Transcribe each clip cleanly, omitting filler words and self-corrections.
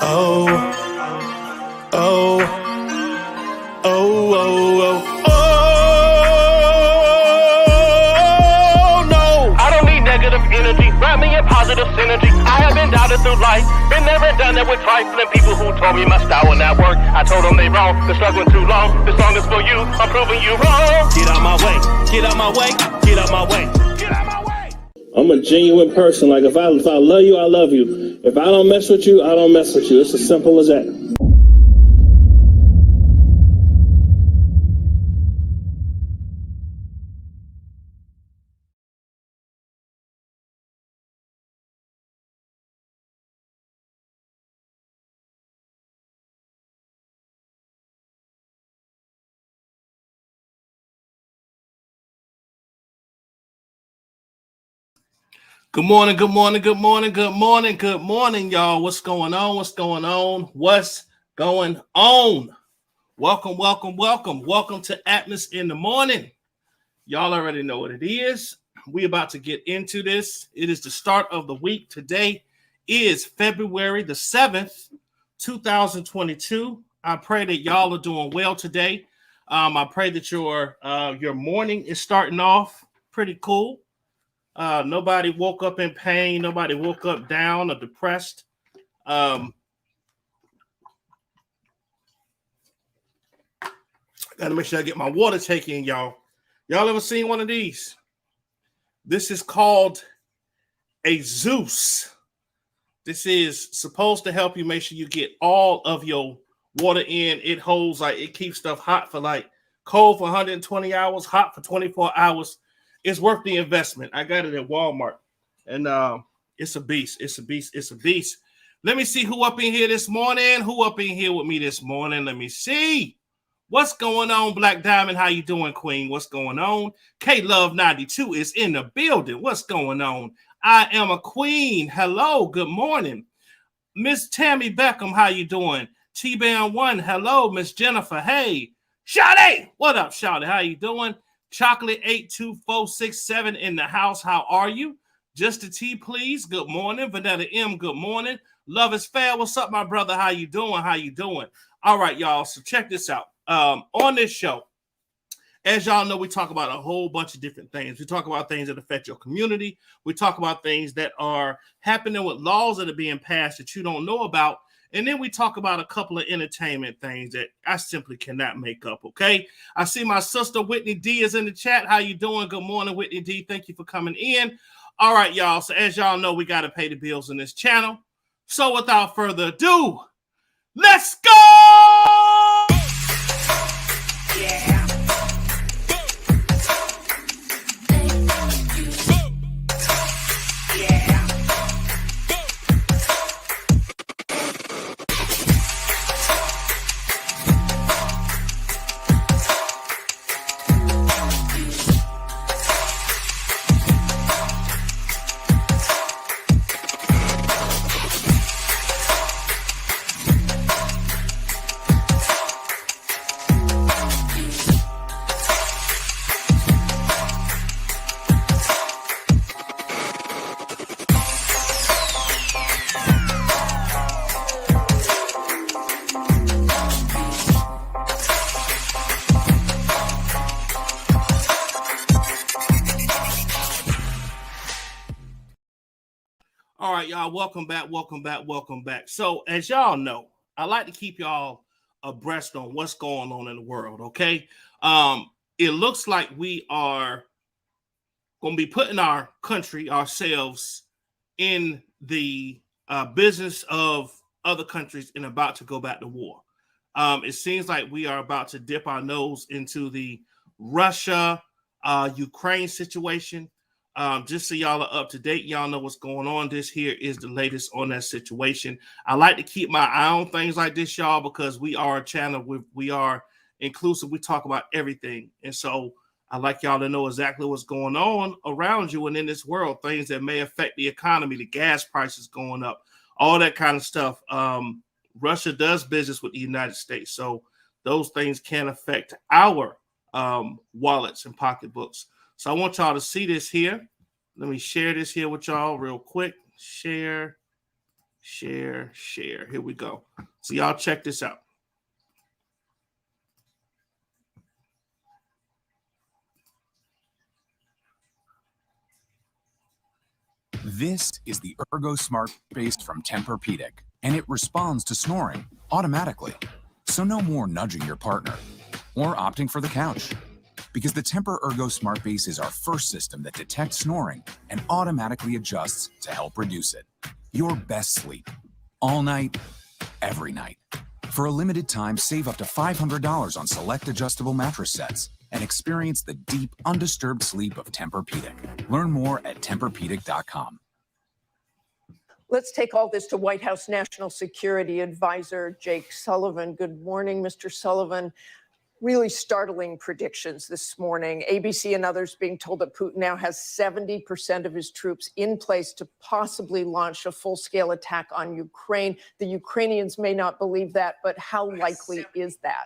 Oh, oh, oh, oh, oh, oh, no. I don't need negative energy, wrap me in positive synergy. I have been doubted through life, been there and done that with trifling people who told me my style would not work. I told them they wrong, been struggling too long. This song is for you, I'm proving you wrong. Get out my way, get out my way, get out my way, get out my way. I'm a genuine person. Like if I love you, I love you. If I don't mess with you, I don't mess with you. It's as simple as that. Good morning, good morning, good morning, good morning, good morning, y'all. What's going on? What's going on? What's going on? Welcome, welcome, welcome. Welcome to Atmos in the Morning. Y'all already know what it is. We're about to get into this. It is the start of the week. Today is February the 7th, 2022. I pray that y'all are doing well today. I pray that your morning is starting off pretty cool. Nobody woke up in pain. Nobody woke up down or depressed. Got to make sure I get my water taken, y'all. Y'all ever seen one of these? This is called a Zeus. This is supposed to help you make sure you get all of your water in. It holds, like, it keeps stuff hot for like cold for 120 hours, hot for 24 hours. It's worth the investment. I got it at Walmart, and it's a beast. It's a beast. It's a beast. Let me see who up in here this morning. Who up in here with me this morning? Let me see. What's going on, Black Diamond? How you doing, Queen? What's going on? K-Love 92 is in the building. What's going on? I am a queen. Hello. Good morning. Miss Tammy Beckham, how you doing? T-Band 1, hello. Miss Jennifer, hey. Shawty, what up, Shawty? How you doing? Chocolate 82467 in the house. How are you? Just a T, please. Good morning. Vanetta M, good morning. Love is fair. What's up, my brother? How you doing? How you doing? All right, y'all. So check this out. On this show, as y'all know, we talk about a whole bunch of different things. We talk about things that affect your community. We talk about things that are happening with laws that are being passed that you don't know about. And then we talk about a couple of entertainment things that I simply cannot make up, okay? I see my sister Whitney D is in the chat. How you doing? Good morning, Whitney D. Thank you for coming in. All right, y'all. So as y'all know, we got to pay the bills in this channel. So without further ado, let's go! Yeah. All right, y'all, welcome back, welcome back, welcome back. So as y'all know, I like to keep y'all abreast on what's going on in the world, okay? It looks like we are going to be putting our country, ourselves, in the business of other countries and about to go back to war. It seems like we are about to dip our nose into the Russia-Ukraine situation. Just so y'all are up to date, y'all know what's going on. This here is the latest on that situation. I like to keep my eye on things like this, y'all, because we are a channel. We are inclusive. We talk about everything. And so I like y'all to know exactly what's going on around you and in this world, things that may affect the economy, the gas prices going up, all that kind of stuff. Russia does business with the United States. So those things can affect our wallets and pocketbooks. So I want y'all to see this here. Let me share this here with y'all real quick. Share. Share, share. Here we go. So y'all check this out. This is the Ergo Smart Base from Tempur-Pedic, and it responds to snoring automatically. So no more nudging your partner or opting for the couch, because the Tempur Ergo Smart Base is our first system that detects snoring and automatically adjusts to help reduce it. Your best sleep, all night, every night. For a limited time, save up to $500 on select adjustable mattress sets and experience the deep, undisturbed sleep of Tempur-Pedic. Learn more at TempurPedic.com. Let's take all this to White House National Security Advisor Jake Sullivan. Good morning, Mr. Sullivan. Really startling predictions this morning. ABC and others being told that Putin now has 70% of his troops in place to possibly launch a full-scale attack on Ukraine. The Ukrainians may not believe that, but how likely is that?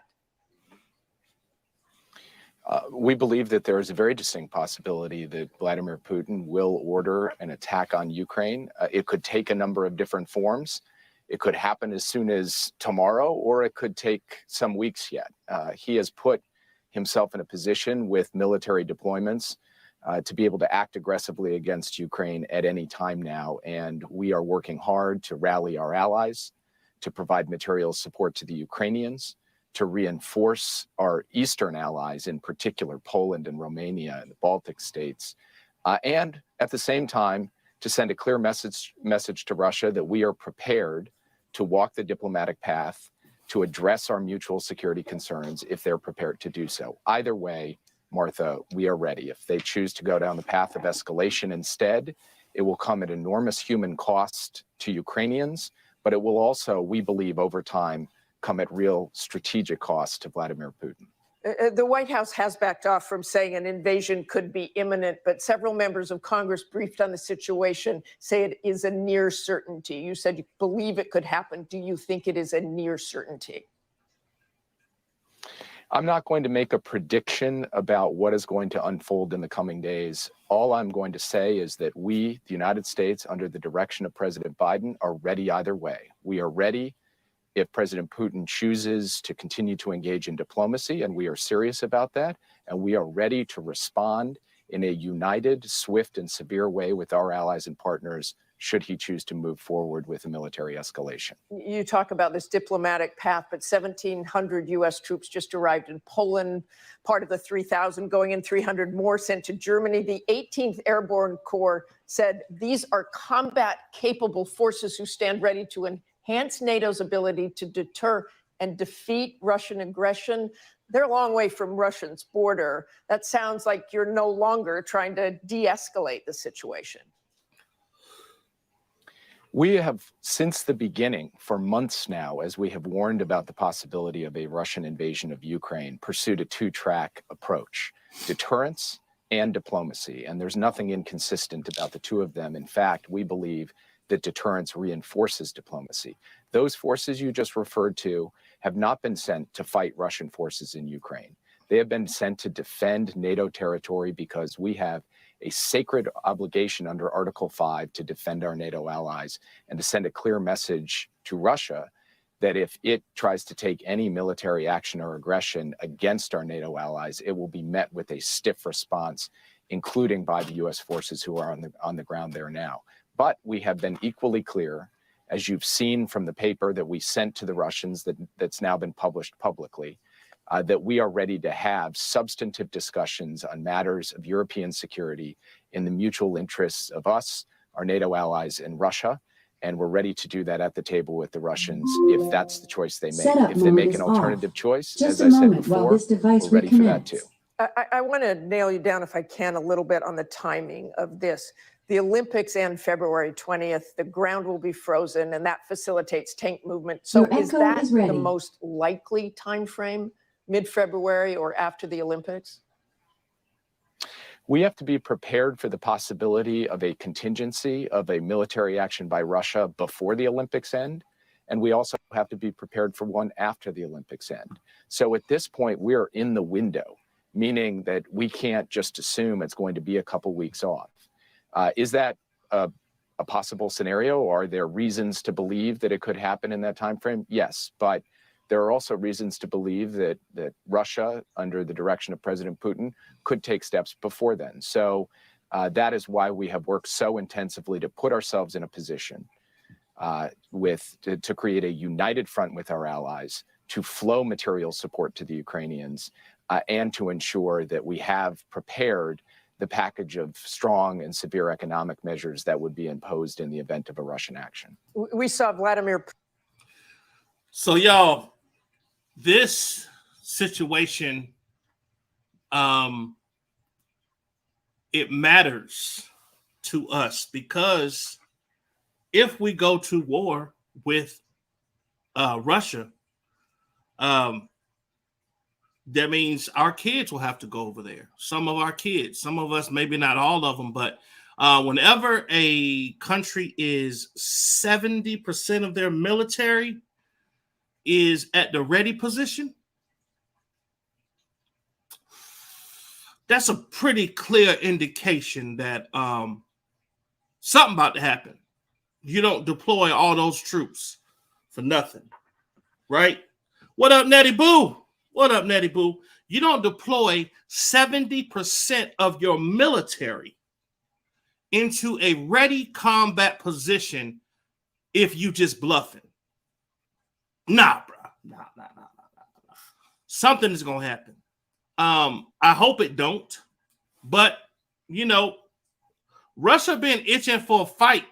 We believe that there is a very distinct possibility that Vladimir Putin will order an attack on Ukraine. It could take a number of different forms. It could happen as soon as tomorrow, or it could take some weeks yet. He has put himself in a position with military deployments to be able to act aggressively against Ukraine at any time now. And we are working hard to rally our allies, to provide material support to the Ukrainians, to reinforce our Eastern allies, in particular Poland and Romania and the Baltic states, and at the same time to send a clear message to Russia that we are prepared to walk the diplomatic path to address our mutual security concerns if they're prepared to do so. Either way, Martha, we are ready. If they choose to go down the path of escalation instead, it will come at enormous human cost to Ukrainians, but it will also, we believe, over time, come at real strategic cost to Vladimir Putin. The White House has backed off from saying an invasion could be imminent, but several members of Congress briefed on the situation say it is a near certainty. You said you believe it could happen. Do you think it is a near certainty? I'm not going to make a prediction about what is going to unfold in the coming days. All I'm going to say is that we, the United States, under the direction of President Biden, are ready either way. We are ready if President Putin chooses to continue to engage in diplomacy, and we are serious about that, and we are ready to respond in a united, swift, and severe way with our allies and partners should he choose to move forward with a military escalation. You talk about this diplomatic path, but 1,700 U.S. troops just arrived in Poland, part of the 3,000 going in, 300 more sent to Germany. The 18th Airborne Corps said these are combat-capable forces who stand ready to enhance NATO's ability to deter and defeat Russian aggression. They're a long way from Russia's border. That sounds like you're no longer trying to de-escalate the situation. We have, since the beginning, for months now, as we have warned about the possibility of a Russian invasion of Ukraine, pursued a two-track approach: deterrence and diplomacy. And there's nothing inconsistent about the two of them. In fact, we believe that deterrence reinforces diplomacy. Those forces you just referred to have not been sent to fight Russian forces in Ukraine. They have been sent to defend NATO territory because we have a sacred obligation under Article 5 to defend our NATO allies and to send a clear message to Russia that if it tries to take any military action or aggression against our NATO allies, it will be met with a stiff response, including by the U.S. forces who are on the ground there now. But we have been equally clear, as you've seen from the paper that we sent to the Russians that's now been published publicly, that we are ready to have substantive discussions on matters of European security in the mutual interests of us, our NATO allies, and Russia. And we're ready to do that at the table with the Russians if that's the choice they make. If they make an alternative choice, as I said before, we're ready for that too. I want to nail you down, if I can, a little bit on the timing of this. The Olympics end February 20th. The ground will be frozen, and that facilitates tank movement. So is that the most likely time frame, mid-February or after the Olympics? We have to be prepared for the possibility of a contingency of a military action by Russia before the Olympics end. And we also have to be prepared for one after the Olympics end. So at this point, we're in the window, meaning that we can't just assume it's going to be a couple weeks off. Is that a a possible scenario? Are there reasons to believe that it could happen in that time frame? Yes, but there are also reasons to believe that Russia, under the direction of President Putin, could take steps before then. So that is why we have worked so intensively to put ourselves in a position to create a united front with our allies, to flow material support to the Ukrainians, and to ensure that we have prepared the package of strong and severe economic measures that would be imposed in the event of a Russian action. We saw Vladimir. So, y'all, this situation, it matters to us because if we go to war with Russia, that means our kids will have to go over there. Some of our kids, some of us, maybe not all of them, but whenever a country is 70% of their military is at the ready position, that's a pretty clear indication that something about to happen. You don't deploy all those troops for nothing, right? What up, Nettie Boo? What up, Nettie Boo? You don't deploy 70% of your military into a ready combat position if you just bluffing. Nah, bro. Nah. Something is going to happen. I hope it don't. But, you know, Russia been itching for a fight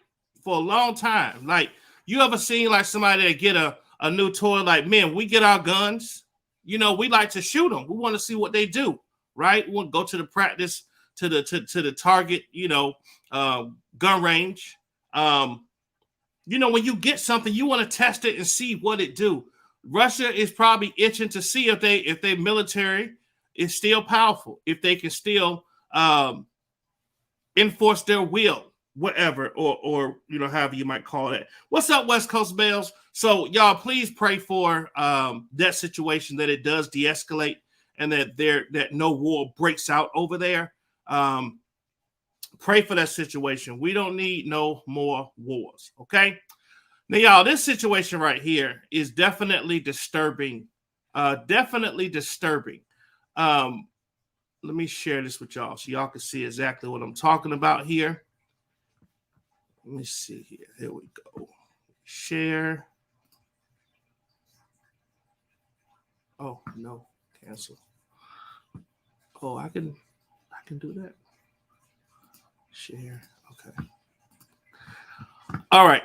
for a long time. Like, you ever seen like somebody that get a new toy? Like, man, we get our guns. You know, we like to shoot them. We want to see what they do, right? We want to go to the practice, to the target, you know, gun range. You know, when you get something, you want to test it and see what it do. Russia is probably itching to see if their military is still powerful, if they can still enforce their will, whatever, or you know, however you might call it. What's up, West Coast Bells? So y'all, please pray for that situation, that it does de-escalate and that no war breaks out over there. Pray for that situation. We don't need no more wars, okay? Now, y'all, this situation right here is definitely disturbing. Definitely disturbing. Let me share this with y'all so y'all can see exactly what I'm talking about here. Let me see here. Here we go. Share. Oh, no. Cancel. Oh, I can do that. Share. Okay. All right.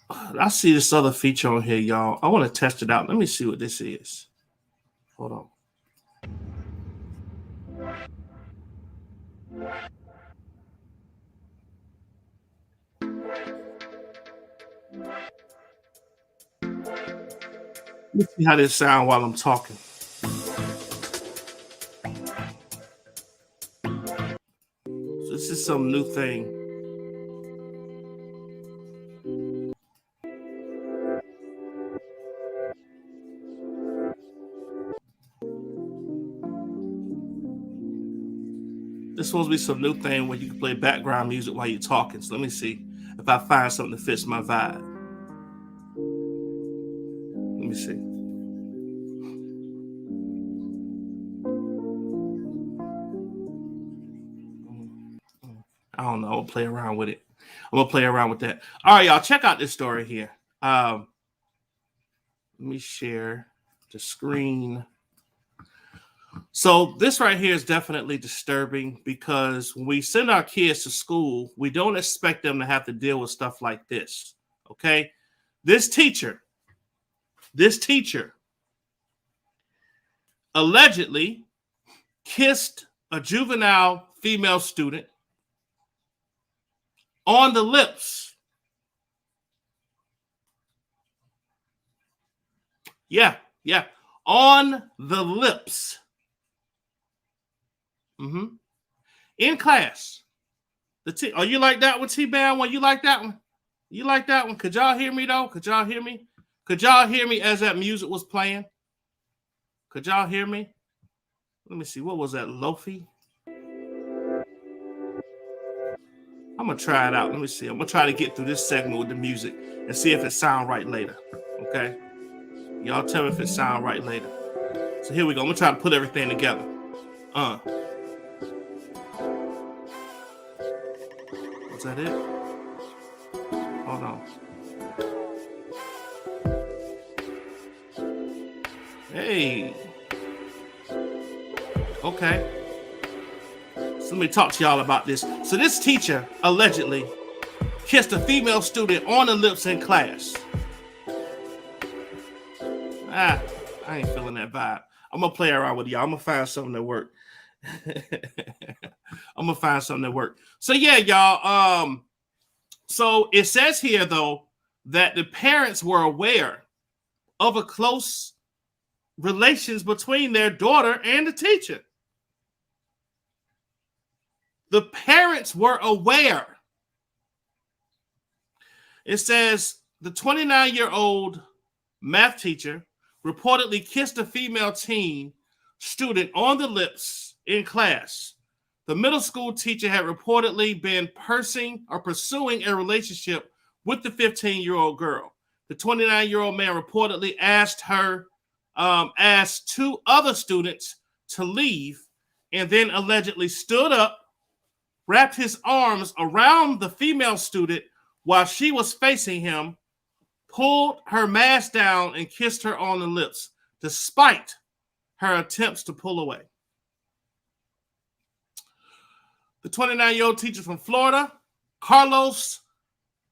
I see this other feature on here, y'all. I want to test it out. Let me see what this is. Hold on. Let's see how this sounds while I'm talking. So this is some new thing. This is supposed to be some new thing where you can play background music while you're talking. So let me see if I find something that fits my vibe. Let me see. I don't know. I'm gonna play around with it. I'm gonna play around with that. All right, y'all. Check out this story here. Let me share the screen. So this right here is definitely disturbing because when we send our kids to school, we don't expect them to have to deal with stuff like this. Okay, this teacher allegedly kissed a juvenile female student on the lips. Yeah, on the lips. In class. Oh, you like that one, T-Bam? One, you like that one? You like that one? Could y'all hear me though? Could y'all hear me? Could y'all hear me as that music was playing? Could y'all hear me? Let me see. What was that? Lofi? I'm gonna try it out. Let me see. I'm gonna try to get through this segment with the music and see if it sounds right later. Okay, y'all tell me if it sounds right later. So here we go. I'm gonna try to put everything together. Is that it? Hold on. Hey. Okay. So let me talk to y'all about this. So this teacher allegedly kissed a female student on the lips in class. I ain't feeling that vibe. I'm gonna play around with y'all. I'm gonna find something that work. So yeah, y'all. So it says here though that the parents were aware of a close relations between their daughter and the teacher. The parents were aware. It says the 29-year-old math teacher reportedly kissed a female teen student on the lips in class. The middle school teacher had reportedly been pursuing a relationship with the 15-year-old girl. The 29-year-old man reportedly asked two other students to leave, and then allegedly stood up, wrapped his arms around the female student while she was facing him, pulled her mask down, and kissed her on the lips, despite her attempts to pull away. The 29-year-old teacher from Florida, Carlos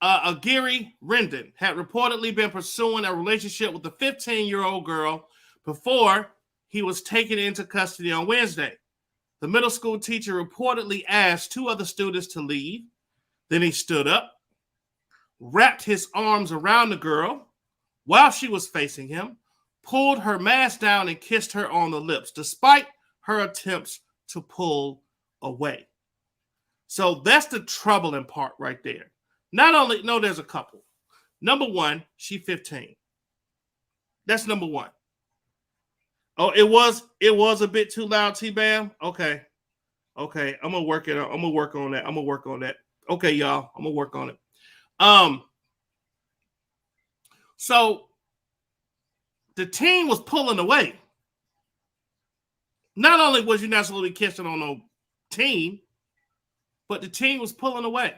Aguirre Rendon, had reportedly been pursuing a relationship with the 15-year-old girl before he was taken into custody on Wednesday. The middle school teacher reportedly asked two other students to leave. Then he stood up, wrapped his arms around the girl while she was facing him, pulled her mask down, and kissed her on the lips, despite her attempts to pull away. So that's the troubling part right there. There's a couple. Number one, she 15. That's number one. Oh, it was a bit too loud, T-Bam. Okay. I'm gonna work on that. Okay, y'all. I'm gonna work on it. So the teen was pulling away. Not only was you not supposed to be kissing on no teen, but the teen was pulling away.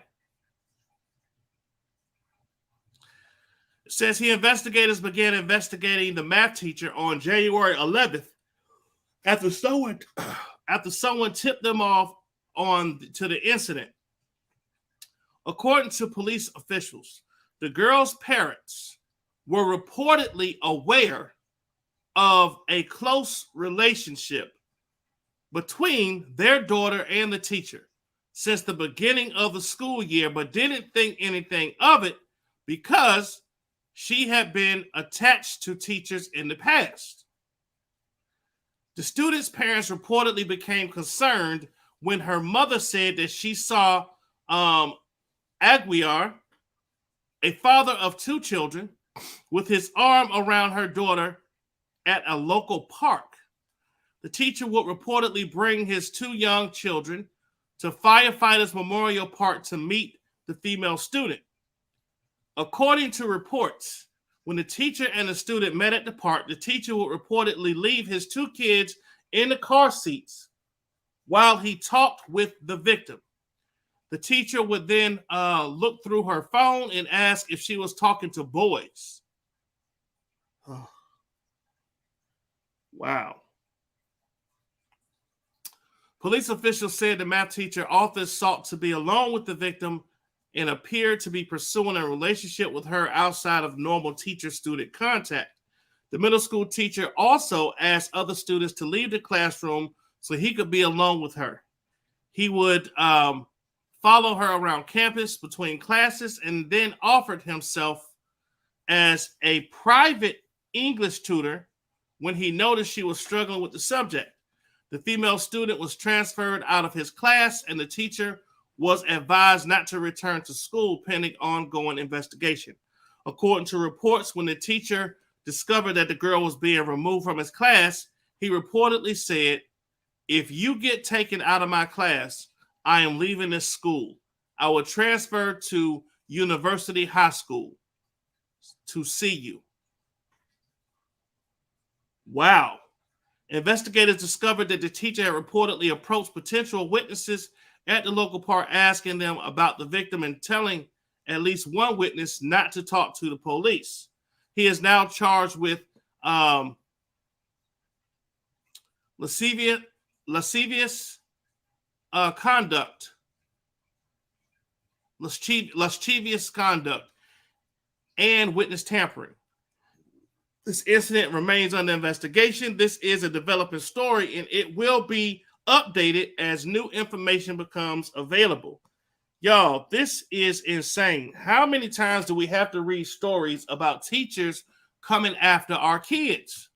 It says investigators began investigating the math teacher on January 11th after someone tipped them off to the incident. According to police officials, the girl's parents were reportedly aware of a close relationship between their daughter and the teacher since the beginning of the school year, but didn't think anything of it because she had been attached to teachers in the past. The student's parents reportedly became concerned when her mother said that she saw Aguiar, a father of two children, with his arm around her daughter at a local park. The teacher would reportedly bring his two young children to Firefighters Memorial Park to meet the female student. According to reports, when the teacher and the student met at the park, the teacher would reportedly leave his two kids in the car seats while he talked with the victim. The teacher would then look through her phone and ask if she was talking to boys. Oh. Wow. Police officials said the math teacher often sought to be alone with the victim and appeared to be pursuing a relationship with her outside of normal teacher-student contact. The middle school teacher also asked other students to leave the classroom so he could be alone with her. He would follow her around campus between classes and then offered himself as a private English tutor when he noticed she was struggling with the subject. The female student was transferred out of his class, and the teacher was advised not to return to school pending ongoing investigation. According to reports, when the teacher discovered that the girl was being removed from his class, he reportedly said, "If you get taken out of my class, I am leaving this school. I will transfer to University High School to see you. Wow. Investigators discovered that the teacher had reportedly approached potential witnesses at the local park, asking them about the victim and telling at least one witness not to talk to the police. He is now charged with lascivious conduct, lascivious conduct, and witness tampering. This incident remains under investigation. This is a developing story, and it will be updated as new information becomes available. Y'all, this is insane. How many times do we have to read stories about teachers coming after our kids?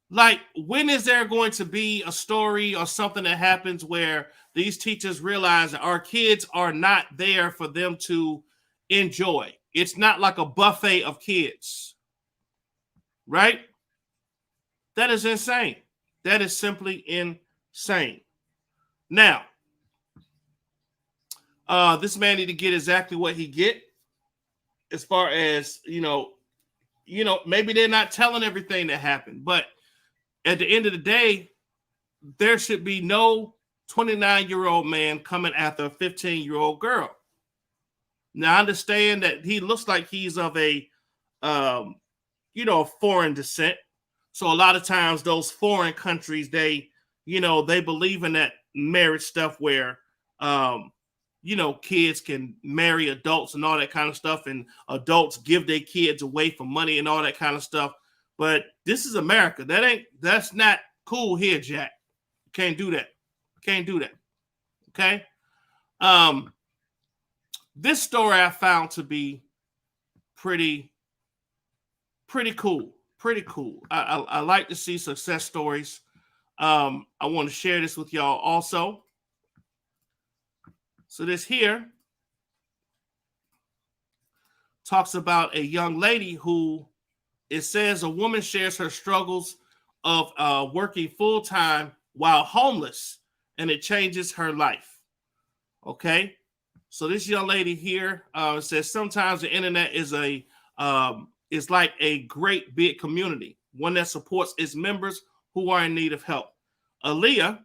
Like, when is there going to be a story or something that happens where these teachers realize that our kids are not there for them to enjoy? It's not like a buffet of kids, right? That is insane. That is simply insane. Now, this man need to get exactly what he get. As far as maybe they're not telling everything that happened, but at the end of the day, there should be no 29-year-old man coming after a 15-year-old girl. Now, I understand that he looks like he's of a foreign descent. So a lot of times those foreign countries, they believe in that marriage stuff where, kids can marry adults and all that kind of stuff. And adults give their kids away for money and all that kind of stuff. But this is America. That's not cool here, Jack. Can't do that. Can't do that. Okay. This story I found to be pretty cool. Pretty cool. I like to see success stories. I want to share this with y'all also. So this here talks about a young lady who, it says a woman shares her struggles of working full-time while homeless, and it changes her life. Okay. So this young lady here says sometimes the internet is like a great big community, one that supports its members who are in need of help. Aaliyah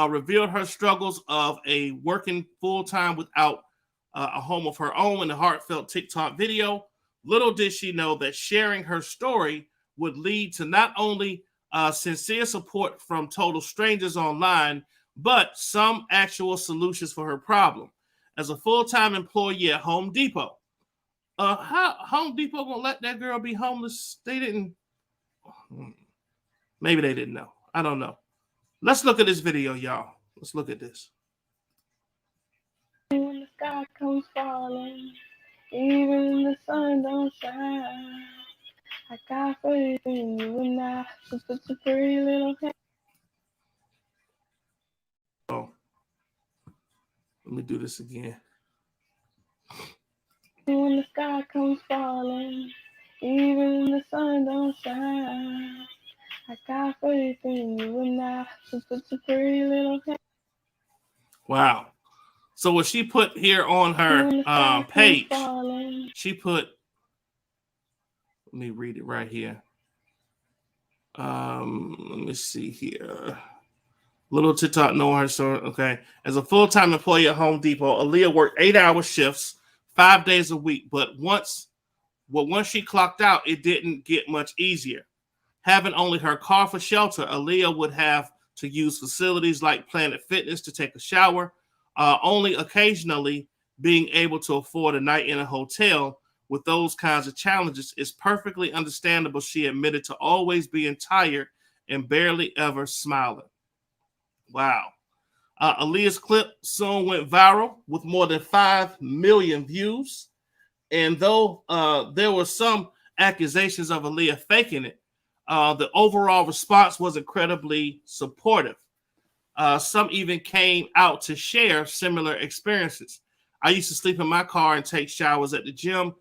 revealed her struggles of working full-time without a home of her own in a heartfelt TikTok video. Little did she know that sharing her story would lead to not only sincere support from total strangers online, but some actual solutions for her problem. As a full-time employee at Home Depot, how Home Depot gonna let that girl be homeless? They didn't. Maybe they didn't know. I don't know. Let's look at this video, y'all. Let's look at this. When the sky comes falling, even the sun don't shine, I got faith in you and I. Just put your pretty little hand. Oh, let me do this again. When the sky comes falling, even the sun don't shine, I got faith in you and I. Just put your pretty little hand. Wow. So what she put here on her page, she put, let me read it right here. Let me see here. Little TikTok know her story. Okay. As a full-time employee at Home Depot, Aaliyah worked 8-hour shifts, 5 days a week. But once she clocked out, it didn't get much easier. Having only her car for shelter, Aaliyah would have to use facilities like Planet Fitness to take a shower, only occasionally being able to afford a night in a hotel. With those kinds of challenges, it's perfectly understandable, she admitted, to always being tired and barely ever smiling. Wow. Aaliyah's clip soon went viral with more than 5 million views. And though there were some accusations of Aaliyah faking it, the overall response was incredibly supportive. Some even came out to share similar experiences. I used to sleep in my car and take showers at the gym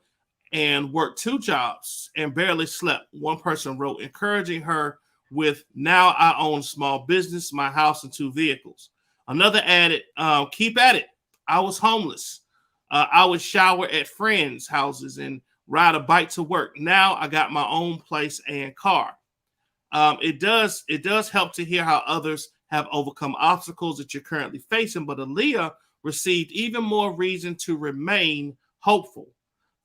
and worked 2 jobs and barely slept, one person wrote, encouraging her with, now I own a small business, my house, and 2 vehicles. Another added, keep at it. I was homeless. I would shower at friends' houses and ride a bike to work. Now I got my own place and car. It does help to hear how others have overcome obstacles that you're currently facing, but Aaliyah received even more reason to remain hopeful.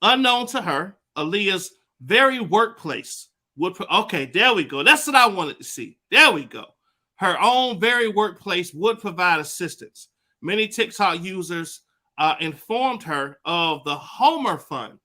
Unknown to her, Aaliyah's very workplace would, okay, there we go. That's what I wanted to see. There we go. Her own very workplace would provide assistance. Many TikTok users informed her of the Homer Fund,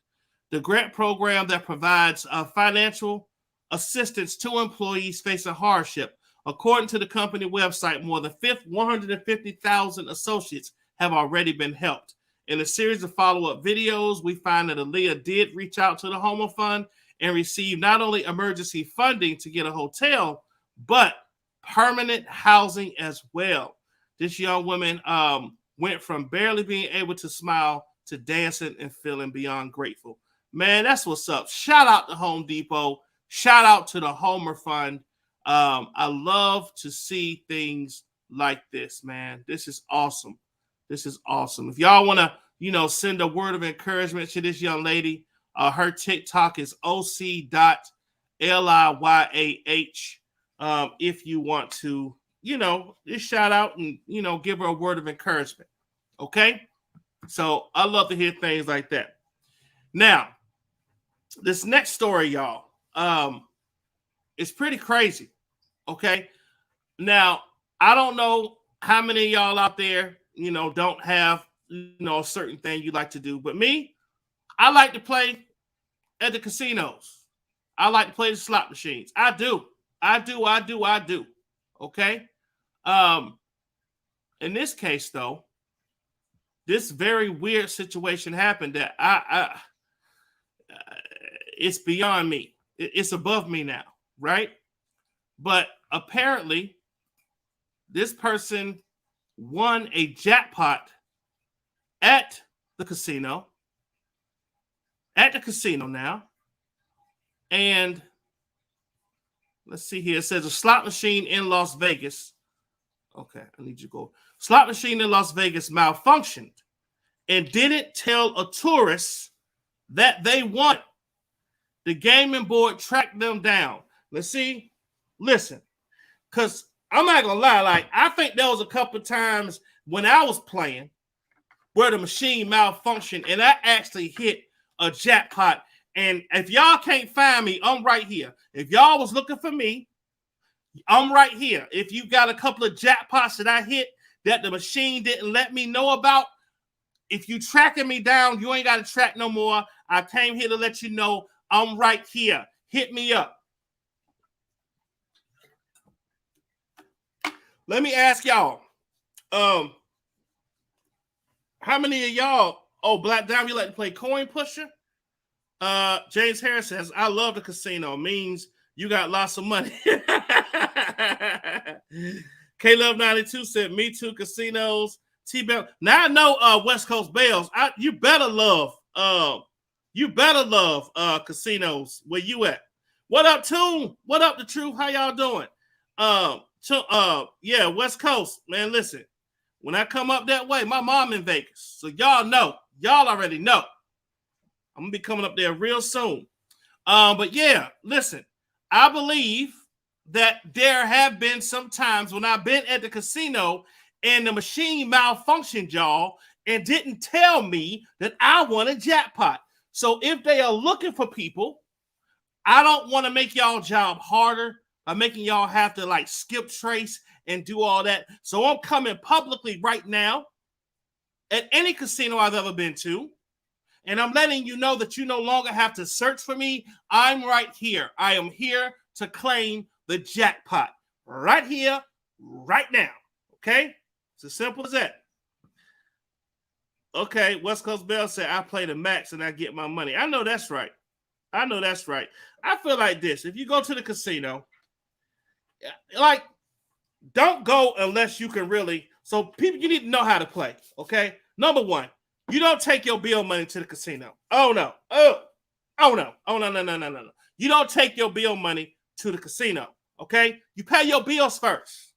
the grant program that provides financial assistance to employees facing hardship. According to the company website, more than 150,000 associates have already been helped. In a series of follow-up videos, we find that Aaliyah did reach out to the Homer Fund and receive not only emergency funding to get a hotel, but permanent housing as well. This young woman went from barely being able to smile to dancing and feeling beyond grateful. Man, that's what's up. Shout out to Home Depot. Shout out to the Homer Fund. I love to see things like this, man. This is awesome. This is awesome. If y'all want to, send a word of encouragement to this young lady, her TikTok is oc.liyah. If you want to, just shout out and, give her a word of encouragement. Okay? So I love to hear things like that. Now, this next story, y'all, it's pretty crazy. Okay? Now, I don't know how many of y'all out there, don't have, a certain thing you like to do. But me, I like to play at the casinos. I like to play the slot machines. I do. Okay? In this case, though, this very weird situation happened that it's beyond me. It's above me now, right? But apparently, this person won a jackpot at the casino. At the casino now. And let's see here. It says a slot machine in Las Vegas. Okay, I need you to go. Slot machine in Las Vegas malfunctioned and didn't tell a tourist that they won. The gaming board tracked them down. Let's see. Listen, because I'm not going to lie. Like, I think there was a couple of times when I was playing where the machine malfunctioned and I actually hit a jackpot. And if y'all can't find me, I'm right here. If y'all was looking for me, I'm right here. If you got a couple of jackpots that I hit that the machine didn't let me know about, if you tracking me down, you ain't got to track no more. I came here to let you know I'm right here. Hit me up. Let me ask y'all, how many of y'all, Black Diamond, you like to play Coin Pusher? James Harris says, I love the casino. Means you got lots of money. K-Love92 said, me too, casinos. T-Bell. Now I know West Coast Bells. You better love casinos. Where you at? What up, Toon? What up, The Truth? How y'all doing? Yeah, West Coast, man. Listen, when I come up that way, my mom in Vegas, so y'all know, y'all already know. I'm gonna be coming up there real soon. But yeah, listen, I believe that there have been some times when I've been at the casino and the machine malfunctioned, y'all, and didn't tell me that I won a jackpot. So if they are looking for people, I don't want to make y'all job harder by making y'all have to like skip trace and do all that. So I'm coming publicly right now at any casino I've ever been to. And I'm letting you know that you no longer have to search for me. I'm right here. I am here to claim the jackpot. Right here, right now. Okay? It's as simple as that. Okay, West Coast Bell said, I play the max and I get my money. I know that's right. I know that's right. I feel like this. If you go to the casino, like, don't go unless you can really. So people, you need to know how to play. Okay? Number one, you don't take your bill money to the casino. Oh, no. Oh, no. Oh, no. You don't take your bill money to the casino. Okay? You pay your bills first.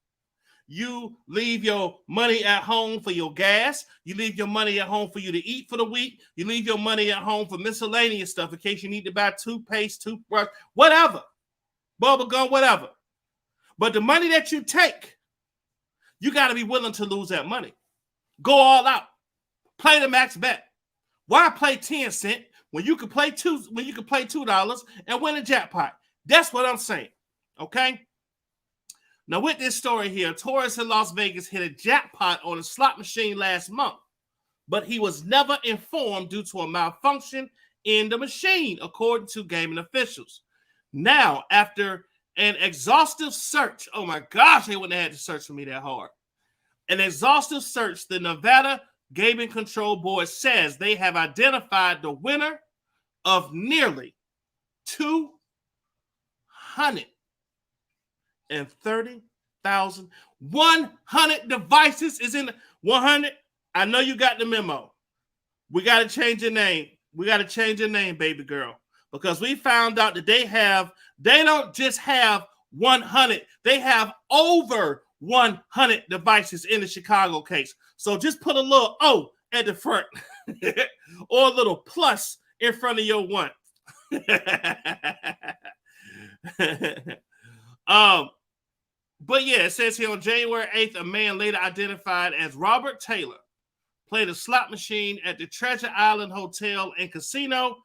You leave your money at home for your gas. You leave your money at home for you to eat for the week. You leave your money at home for miscellaneous stuff in case you need to buy toothpaste, toothbrush, whatever, bubble gum, whatever. But the money that you take, you got to be willing to lose that money. Go all out. Play the max bet. Why play 10 cents when you can play $2 and win a jackpot? That's what I'm saying. Okay. Now, with this story here, tourists in Las Vegas hit a jackpot on a slot machine last month, but he was never informed due to a malfunction in the machine, according to gaming officials. Now, after an exhaustive search, oh my gosh, they wouldn't have had to search for me that hard. An exhaustive search, the Nevada Gaming Control Board says they have identified the winner of nearly 230,000. 100 devices is in the 100. I know you got the memo. We got to change your name. We got to change your name, baby girl, because we found out that they don't just have 100. They have over 100 devices in the Chicago case. So just put a little O at the front or a little plus in front of your one. But yeah, it says here on January 8th, a man later identified as Robert Taylor played a slot machine at the Treasure Island Hotel and Casino.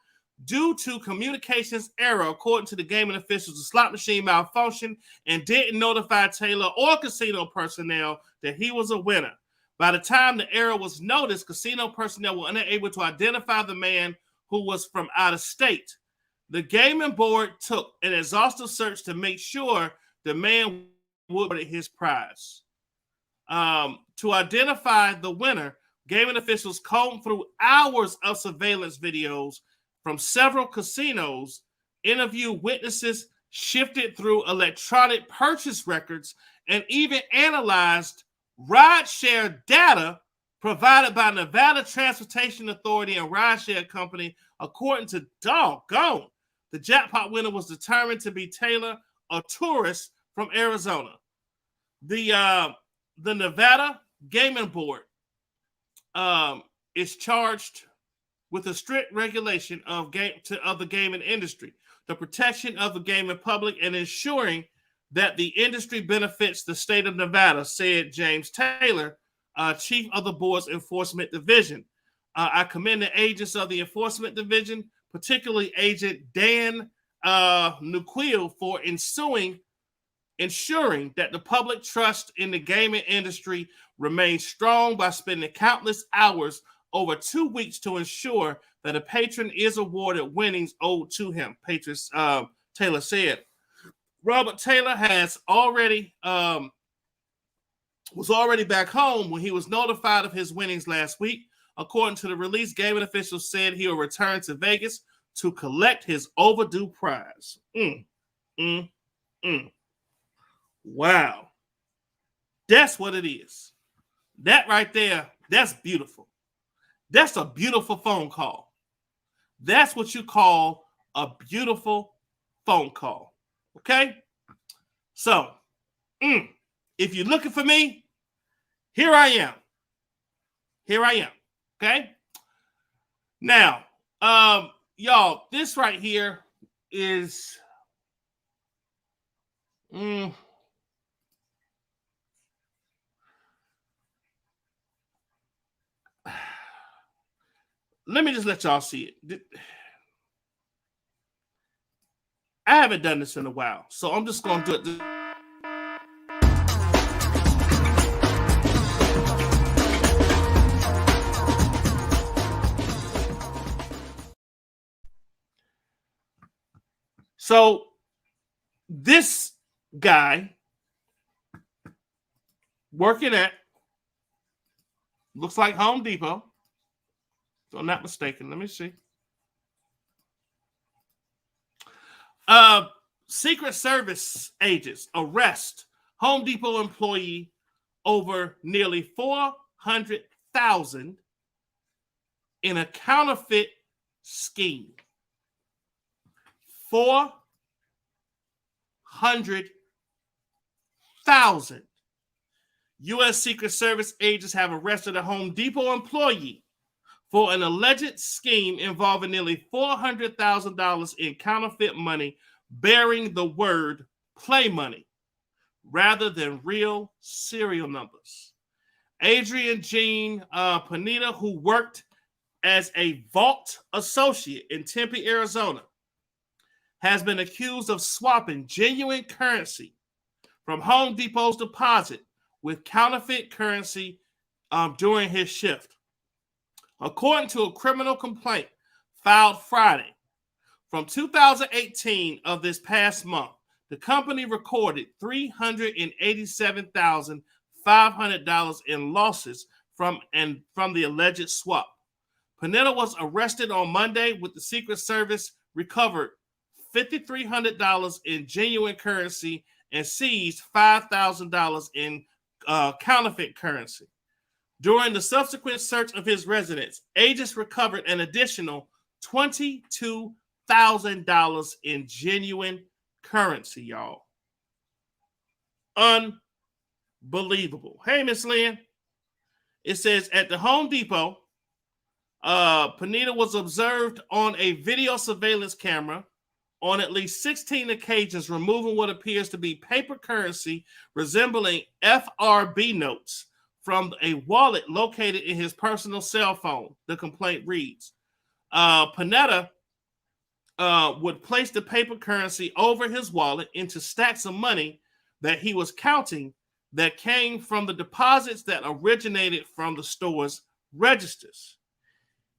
Due to communications error, according to the gaming officials, the slot machine malfunctioned and didn't notify Taylor or casino personnel that he was a winner. By the time the error was noticed, casino personnel were unable to identify the man who was from out of state. The gaming board took an exhaustive search to make sure the man would get his prize. To identify the winner, gaming officials combed through hours of surveillance videos from several casinos, interviewed witnesses, shifted through electronic purchase records, and even analyzed rideshare data provided by Nevada Transportation Authority and rideshare company. According to doggone, the jackpot winner was determined to be Taylor, a tourist from Arizona. The Nevada Gaming Board is charged with a strict regulation of the gaming industry, the protection of the gaming public, and ensuring that the industry benefits the state of Nevada, said James Taylor, chief of the board's enforcement division. I commend the agents of the enforcement division, particularly Agent Dan Nuquil, for ensuring that the public trust in the gaming industry remains strong by spending countless hours over 2 weeks to ensure that a patron is awarded winnings owed to him, Taylor said. Robert Taylor was already back home when he was notified of his winnings last week. According to the release, gaming officials said he will return to Vegas to collect his overdue prize. Wow. That's what it is. That right there, that's beautiful. That's a beautiful phone call. That's what you call a beautiful phone call. Okay? So, if you're looking for me, here I am. Here I am. Okay? Now, y'all, this right here is let me just let y'all see it. I haven't done this in a while, so I'm just going to do it. So this guy working at, looks like Home Depot, if I'm not mistaken. Let me see. Secret Service agents arrest Home Depot employee over nearly $400,000 in a counterfeit scheme. $400,000 U.S. Secret Service agents have arrested a Home Depot employee for an alleged scheme involving nearly $400,000 in counterfeit money bearing the word play money rather than real serial numbers. Adrian Jean Panetta, who worked as a vault associate in Tempe, Arizona, has been accused of swapping genuine currency from Home Depot's deposit with counterfeit currency during his shift. According to a criminal complaint filed Friday, from 2018 of this past month, the company recorded $387,500 in losses from the alleged swap. Panetta was arrested on Monday with the Secret Service recovered $5,300 in genuine currency and seized $5,000 in counterfeit currency. During the subsequent search of his residence, agents recovered an additional $22,000 in genuine currency, y'all. Unbelievable. Hey, Miss Lynn. It says at the Home Depot, Panetta was observed on a video surveillance camera on at least 16 occasions removing what appears to be paper currency resembling FRB notes from a wallet located in his personal cell phone, the complaint reads. Panetta would place the paper currency over his wallet into stacks of money that he was counting that came from the deposits that originated from the store's registers.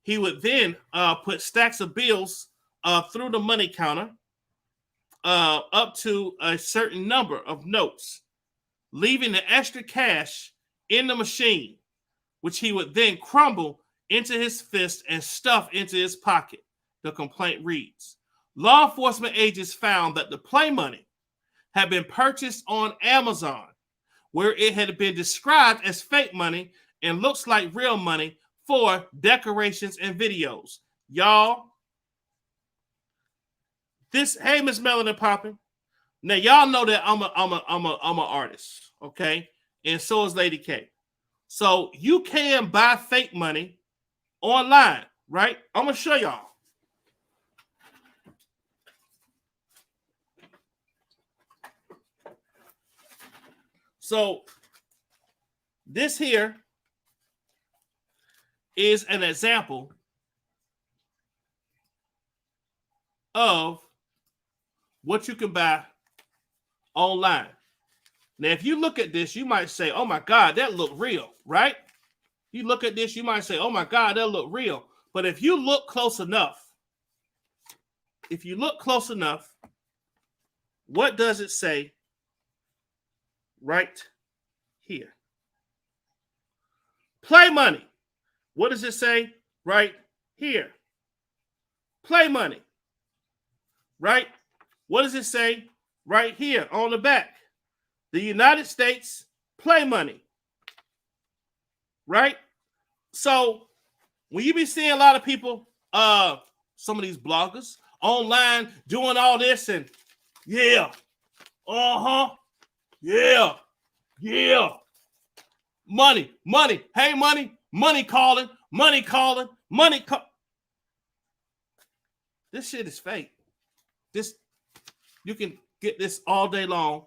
He would then put stacks of bills through the money counter up to a certain number of notes, leaving the extra cash in the machine, which he would then crumble into his fist and stuff into his pocket, the complaint reads. Law enforcement agents found that the play money had been purchased on Amazon, where it had been described as fake money and looks like real money for decorations and videos. Y'all, hey, Miss Melanie Poppin. Now y'all know that I'm an artist, okay? And so is Lady K. So you can buy fake money online, right? I'm gonna show y'all. So this here is an example of what you can buy online. Now, if you look at this, you might say, oh my God, that look real, right? You look at this, you might say, oh my God, that look real. But if you look close enough, what does it say right here? Play money. What does it say right here? Play money. Right? What does it say right here on the back? The United States play money. Right? So when you be seeing a lot of people, some of these bloggers online doing all this and yeah, yeah, money, hey, money calling. This shit is fake. You can get this all day long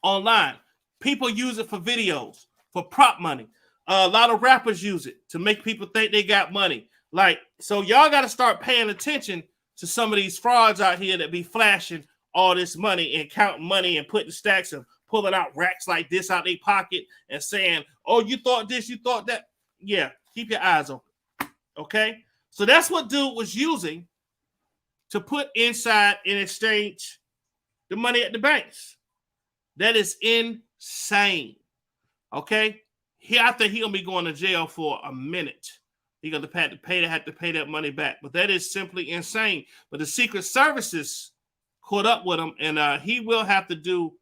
online. People use it for videos, for prop money. A lot of rappers use it to make people think they got money. Like, so y'all got to start paying attention to some of these frauds out here that be flashing all this money and counting money and putting stacks of pulling out racks like this out their pocket and saying, oh, you thought this, you thought that. Yeah, keep your eyes open. Okay? So that's what dude was using to put inside and exchange the money at the banks. That is insane. Okay? I think he'll be going to jail for a minute. He's going to have to pay that money back. But that is simply insane. But the Secret Services caught up with him, and he will have to do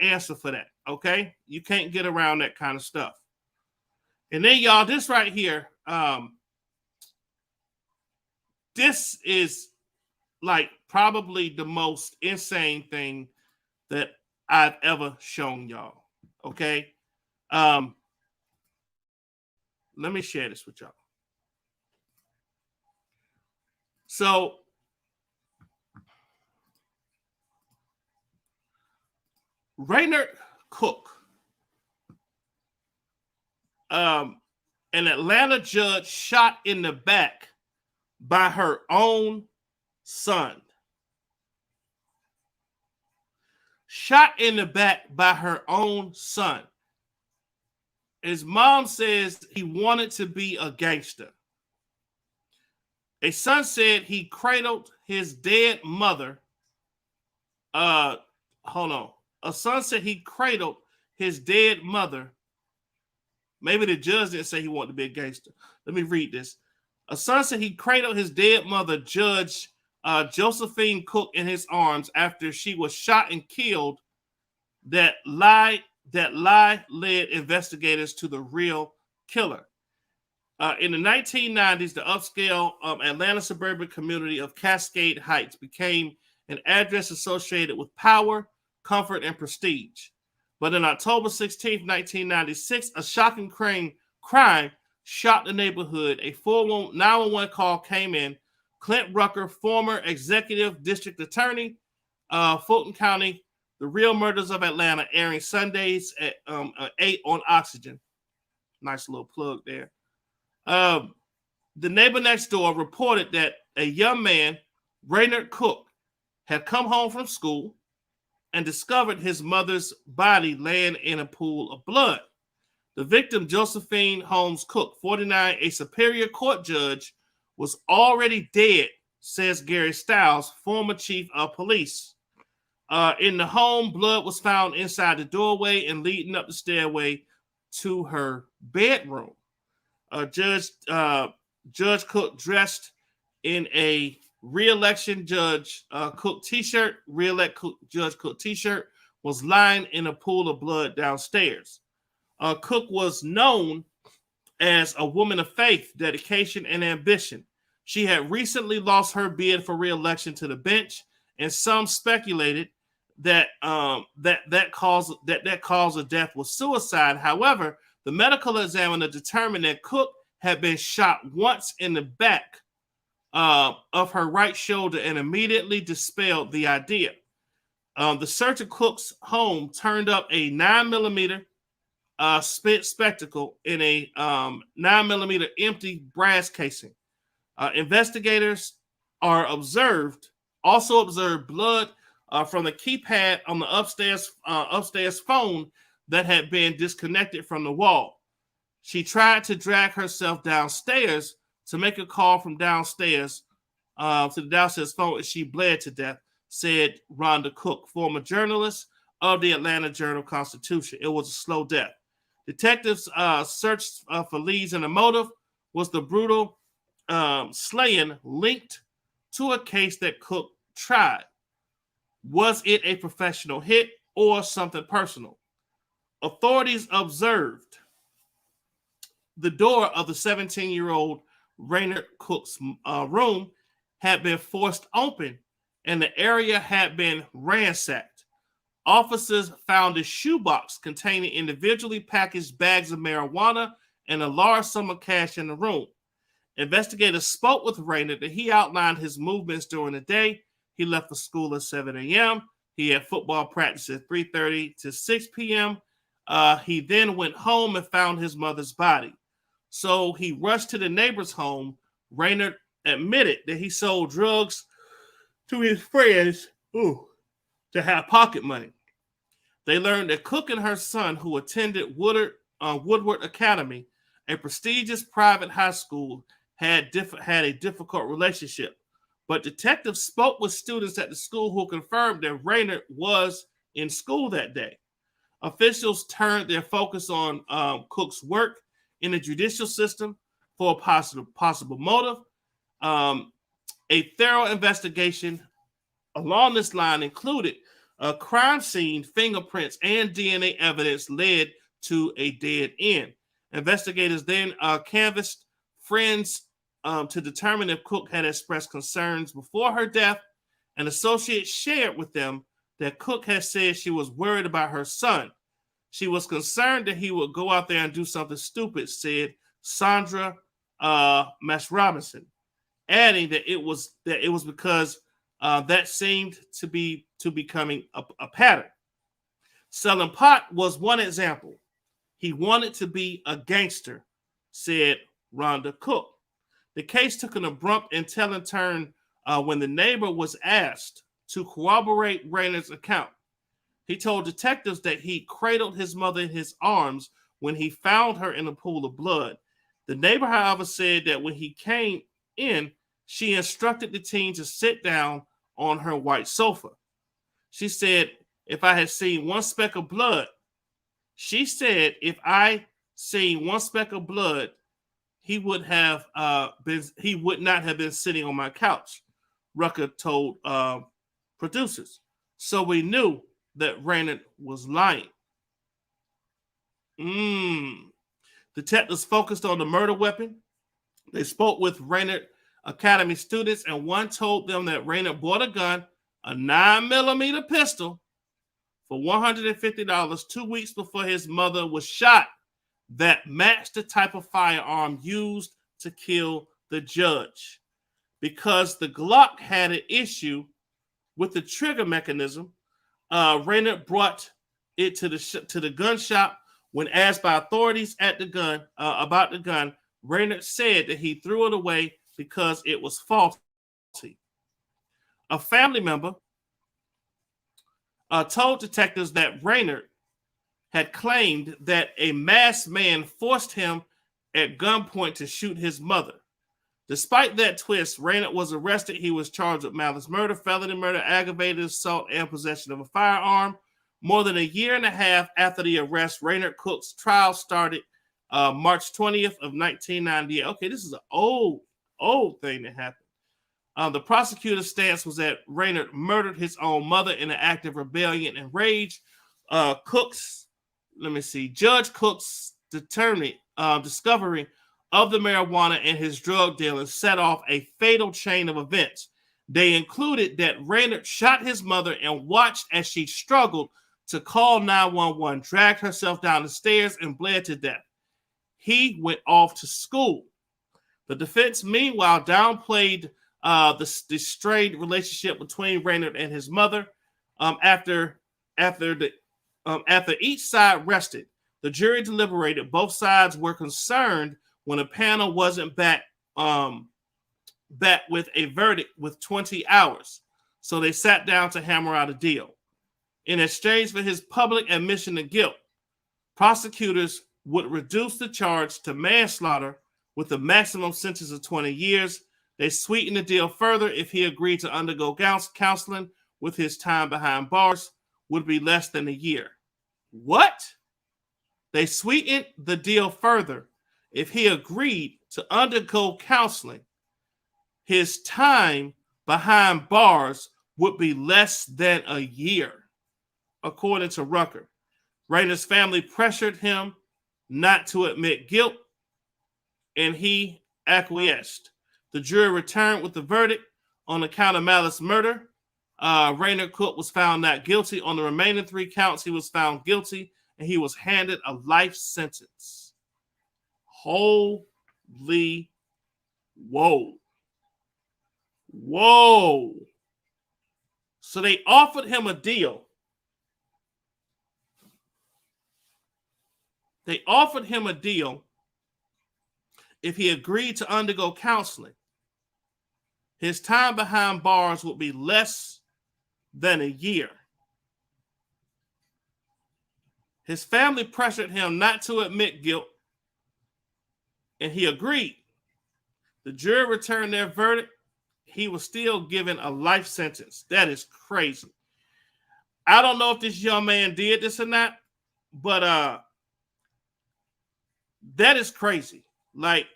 answer for that. Okay? You can't get around that kind of stuff. And then, y'all, this right here, this is like probably the most insane thing that I've ever shown y'all. Okay? Let me share this with y'all. So, Raynard Cook, an Atlanta judge shot in the back by her own son. Shot in the back by her own son. His mom says he wanted to be a gangster. A son said he cradled his dead mother. Hold on. A son said he cradled his dead mother. Maybe the judge didn't say he wanted to be a gangster. Let me read this. A son said he cradled his dead mother, Judge Josephine Cook, in his arms after she was shot and killed. That lie led investigators to the real killer. In the 1990s, the upscale Atlanta suburban community of Cascade Heights became an address associated with power, comfort, and prestige. But on October 16, 1996, a shocking crime shocked the neighborhood. A 911 call came in. Clint Rucker, former executive district attorney, Fulton County, The Real Murders of Atlanta, airing Sundays at 8 on Oxygen. Nice little plug there. The neighbor next door reported that a young man, Raynard Cook, had come home from school and discovered his mother's body laying in a pool of blood. The victim, Josephine Holmes Cook, 49, a Superior Court judge, was already dead, says Gary Stiles, former chief of police. In the home, blood was found inside the doorway and leading up the stairway to her bedroom. Judge Cook, dressed in a re-election Judge Cook t-shirt, Judge Cook t-shirt, was lying in a pool of blood downstairs. Cook was known as a woman of faith, dedication, and ambition. She had recently lost her bid for re-election to the bench, and some speculated that that cause of death was suicide. However, the medical examiner determined that Cook had been shot once in the back of her right shoulder and immediately dispelled the idea. The search of Cook's home turned up a 9mm spectacle in a 9mm empty brass casing. Investigators also observed blood from the keypad on the upstairs phone that had been disconnected from the wall. She tried to drag herself downstairs to make a call from downstairs to the downstairs phone, and she bled to death, said Rhonda Cook, former journalist of the Atlanta Journal-Constitution. It was a slow death. Detectives searched for leads, and the motive was the brutal slaying linked to a case that Cook tried. Was it a professional hit or something personal? Authorities observed the door of the 17-year-old Raynard Cook's room had been forced open, and the area had been ransacked. Officers found a shoebox containing individually packaged bags of marijuana and a large sum of cash in the room. Investigators spoke with Raynard, and he outlined his movements during the day. He left the school at 7 a.m. He had football practice at 3:30 to 6 p.m. He then went home and found his mother's body. So he rushed to the neighbor's home. Raynard admitted that he sold drugs to his friends to have pocket money. They learned that Cook and her son, who attended Woodward Academy, a prestigious private high school, had a difficult relationship. But detectives spoke with students at the school who confirmed that Raynard was in school that day. Officials turned their focus on Cook's work in the judicial system for a possible motive. A thorough investigation along this line included a crime scene, fingerprints, and DNA evidence led to a dead end. Investigators then canvassed friends to determine if Cook had expressed concerns before her death, and associates shared with them that Cook had said she was worried about her son. She was concerned that he would go out there and do something stupid, said Sandra Mash Robinson, adding that it was because that seemed to be becoming a pattern. Selling pot was one example. He wanted to be a gangster, said Rhonda Cook. The case took an abrupt and telling turn when the neighbor was asked to corroborate Raynard's account. He told detectives that he cradled his mother in his arms when he found her in a pool of blood. The neighbor, however, said that when he came in, she instructed the teen to sit down on her white sofa. She said, if I had seen one speck of blood, he would not have been sitting on my couch, Rucker told producers. So we knew that Raynard was lying. Detectives focused on the murder weapon. They spoke with Raynard Academy students, and one told them that Raynard bought a gun, a 9mm pistol, for $150 2 weeks before his mother was shot, that matched the type of firearm used to kill the judge. Because the Glock had an issue with the trigger mechanism, Raynard brought it to the gun shop. When asked by authorities at the gun about the gun, Raynard said that he threw it away because it was faulty. A family member told detectives that Raynard had claimed that a masked man forced him at gunpoint to shoot his mother. Despite that twist, Raynard was arrested. He was charged with malice murder, felony murder, aggravated assault, and possession of a firearm. More than a year and a half after the arrest, Raynard Cook's trial started March 20th of 1998. Okay, this is an old thing that happened. The prosecutor's stance was that Raynard murdered his own mother in an act of rebellion and rage. Judge Cook's discovery of the marijuana and his drug dealing set off a fatal chain of events. They included that Raynard shot his mother and watched as she struggled to call 911, dragged herself down the stairs, and bled to death. He went off to school. The defense, meanwhile, downplayed the strained relationship between Raynard and his mother. After each side rested, the jury deliberated. Both sides were concerned when a panel wasn't back with a verdict with 20 hours. So they sat down to hammer out a deal. In exchange for his public admission of guilt, prosecutors would reduce the charge to manslaughter with a maximum sentence of 20 years. They sweetened the deal further. If he agreed to undergo counseling, with his time behind bars would be less than a year. What? They sweetened the deal further. If he agreed to undergo counseling, his time behind bars would be less than a year, according to Rucker. Raynard's family pressured him not to admit guilt, and he acquiesced. The jury returned with the verdict on the count of malice murder. Raynard Cook was found not guilty. On the remaining 3 counts, he was found guilty, and he was handed a life sentence. Holy whoa. Whoa. So they offered him a deal. They offered him a deal if he agreed to undergo counseling. His time behind bars would be less than a year. His family pressured him not to admit guilt, and he agreed. The jury returned their verdict. He was still given a life sentence. That is crazy. I don't know if this young man did this or not, but that is crazy. Like,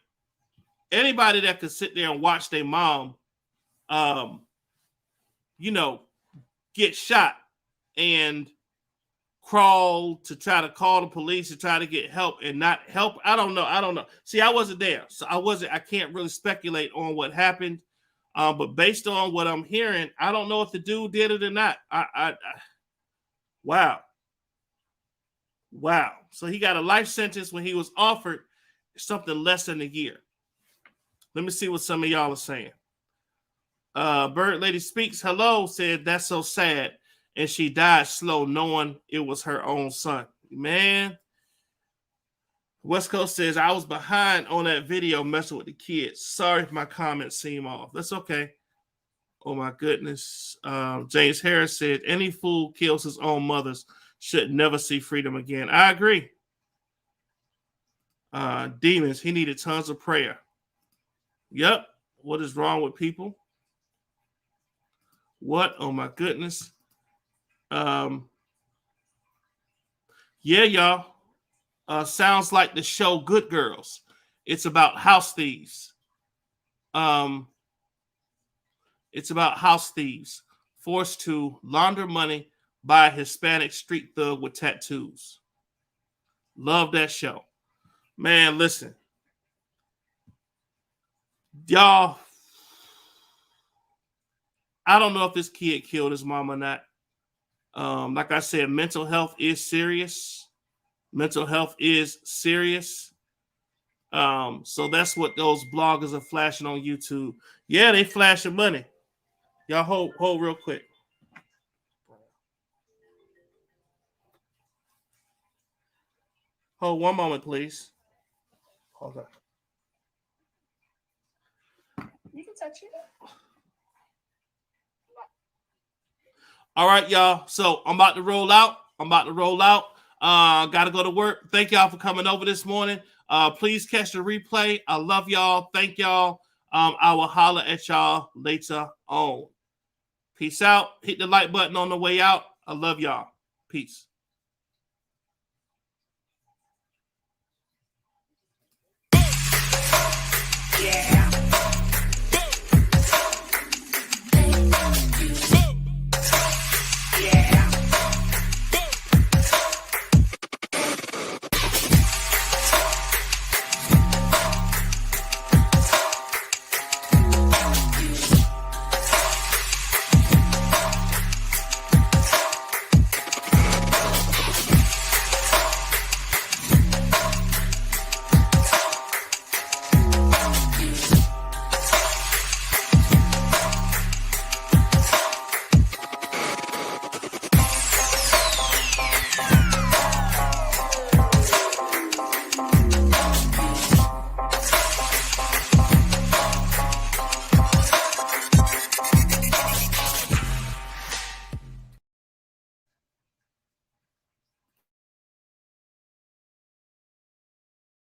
anybody that could sit there and watch their mom, get shot and crawl to try to call the police to try to get help and not help. I don't know. See, I wasn't there, so I can't really speculate on what happened. But based on what I'm hearing, I don't know if the dude did it or not. Wow. Wow. So he got a life sentence when he was offered something less than a year. Let me see what some of y'all are saying. Bird Lady Speaks Hello said that's so sad. And she died slow knowing it was her own son. Man. West Coast says, I was behind on that video messing with the kids. Sorry if my comments seem off. That's okay. Oh, my goodness. James Harris said, any fool kills his own mothers should never see freedom again. I agree. Demons, he needed tons of prayer. Yep. What is wrong with people? What? Oh, my goodness. Yeah, y'all. Sounds like the show Good Girls. It's about house thieves. It's about house thieves forced to launder money by a Hispanic street thug with tattoos. Love that show. Man, listen. Y'all, I don't know if this kid killed his mom or not. Like I said, mental health is serious. Mental health is serious. So that's what those bloggers are flashing on YouTube. Yeah, they flashing money. Y'all hold real quick. Hold one moment, please. Hold on. You can touch it. All right, y'all. So I'm about to roll out. Got to go to work. Thank y'all for coming over this morning. Please catch the replay. I love y'all. Thank y'all. I will holler at y'all later on. Peace out. Hit the like button on the way out. I love y'all. Peace. Yeah.